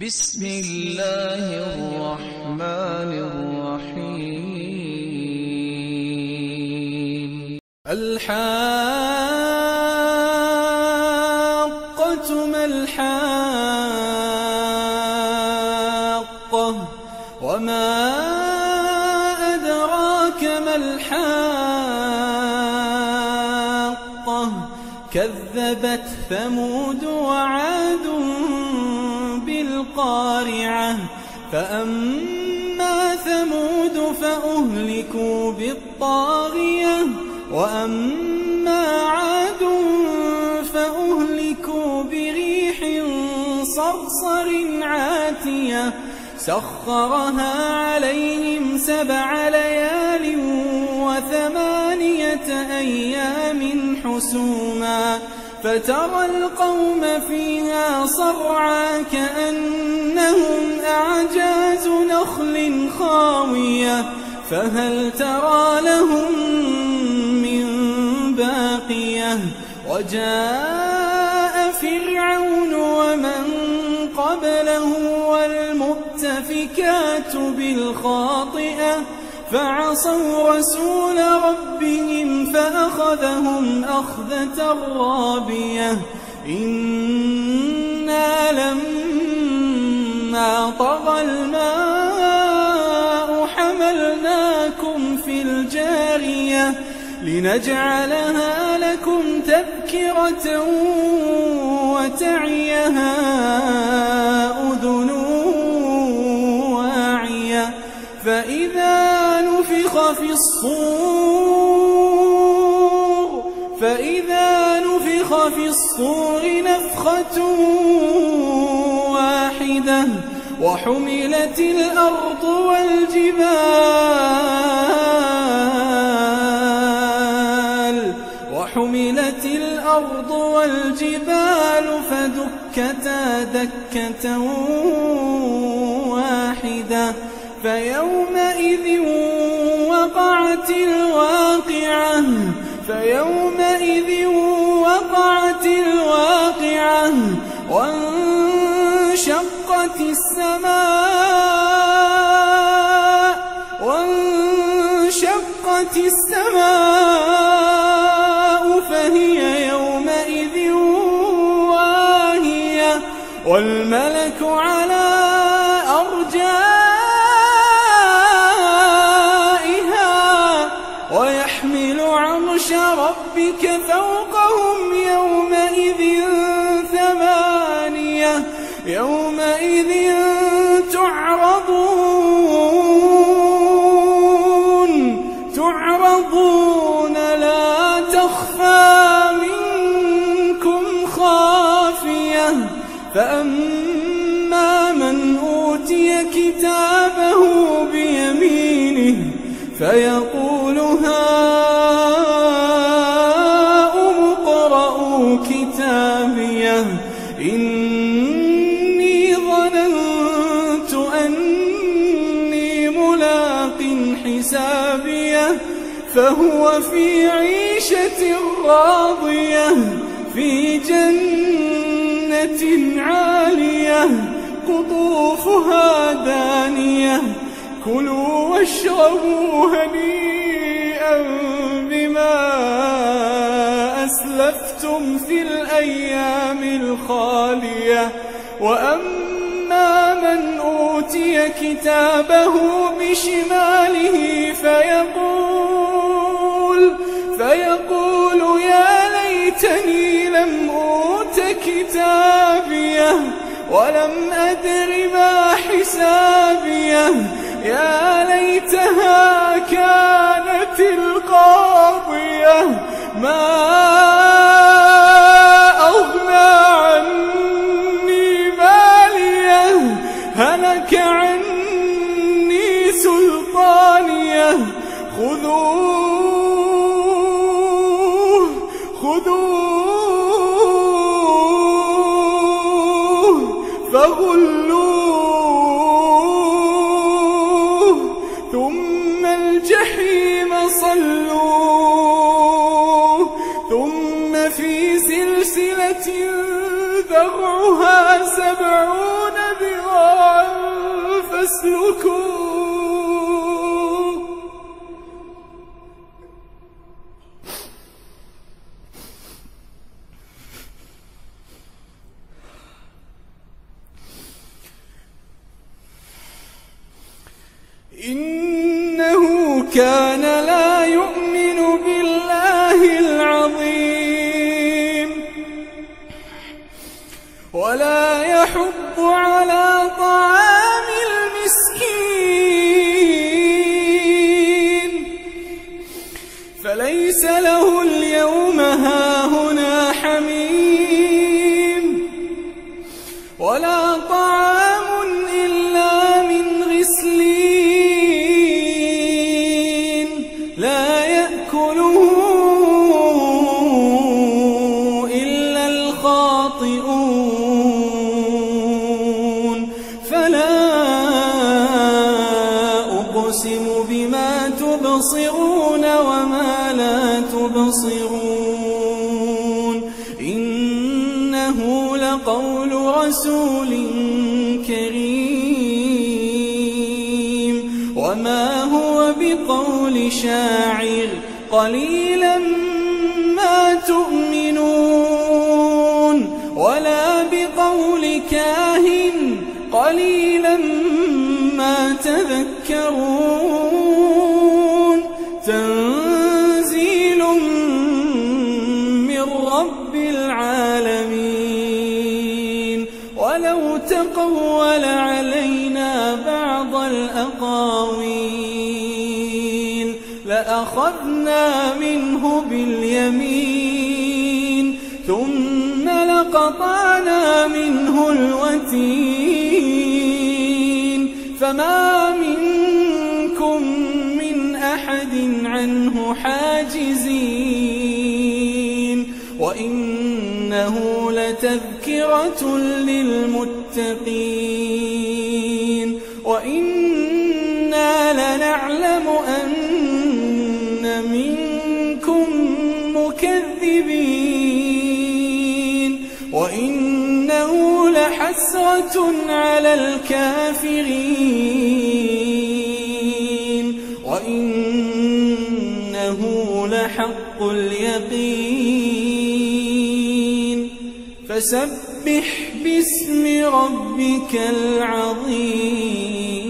بسم الله الرحمن الرحيم. الحاقة ما الحاقة وما أدراك ما الحاقة كذبت ثمود وعاد بالقارعة فأما ثمود فأهلكوا بالطاغية وأما عاد فأهلكوا بريح صرصر عاتية سخرها عليهم 7 ليال و8 أيام حسوما فترى القوم فيها صرعى كأنهم أعجاز نخل خاوية فهل ترى لهم من باقية وجاء فرعون ومن قبله والمؤتفكات بالخاطئة فعصوا رسول ربهم فأخذهم أخذة رابية إنا لما طغى الماء حملناكم في الجارية لنجعلها لكم تذكرة وتعيها أذن واعية فإذا نفخ في الصور نفخة واحدة وحملت الأرض والجبال فدكتا دكة واحدة فيومئذ وقعت الواقعة وانشقت السماء فهي يومئذ واهية والملك على أرجائها ويحمل عرش ربك فوقهم يومئذ 8 يومئذ تعرضون لا تخفى منكم خافية فأما من أوتي كتابه بيمينه فيقول هاؤم اقرءوا كتابيه إني ظننت أني ملاق حسابيه فهو في عيشة راضية في جنة عالية قطوفها دانية كلوا واشربوا هنيئا بما أسلفتم في الأيام الخالية وأما من أوتي كتابه بشماله فيقول يا ليتني لم أوت كتابيه ولم أدر ما حسابيه يا ليتها كانت القاضية ما أغنى عني ماليه هلك عني سلطانيه خذوه فغلوه ثم الجحيم صلوه ثم في سلسلة ذرعها 70 ذراعا فاسلكوه إنه كان لا يؤمن بالله العظيم ولا يحض على طعام المسكين فليس له اليوم هاهنا حميم ولا طعام إلا من غسلين لا يأكله إلا الخاطئون فلا أقسم بما تبصرون وما لا تبصرون إنه لقول رسول كريم وما هو بقول شاعر قليلا ما تؤمنون ولا بقول كاهن قليلا ما تذكرون تنزيل من رب العالمين ولو تقول علينا بعض الأقاويل لأخذنا منه باليمين ثم لقطعنا منه الوتين فما منكم من أحد عنه حاجزين وإنه لتذكرة للمتقين وإنا لنعلم أن منكم مكذبين وإنه لحسرة على الكافرين وإنه لحق اليقين فسبح باسم ربك العظيم.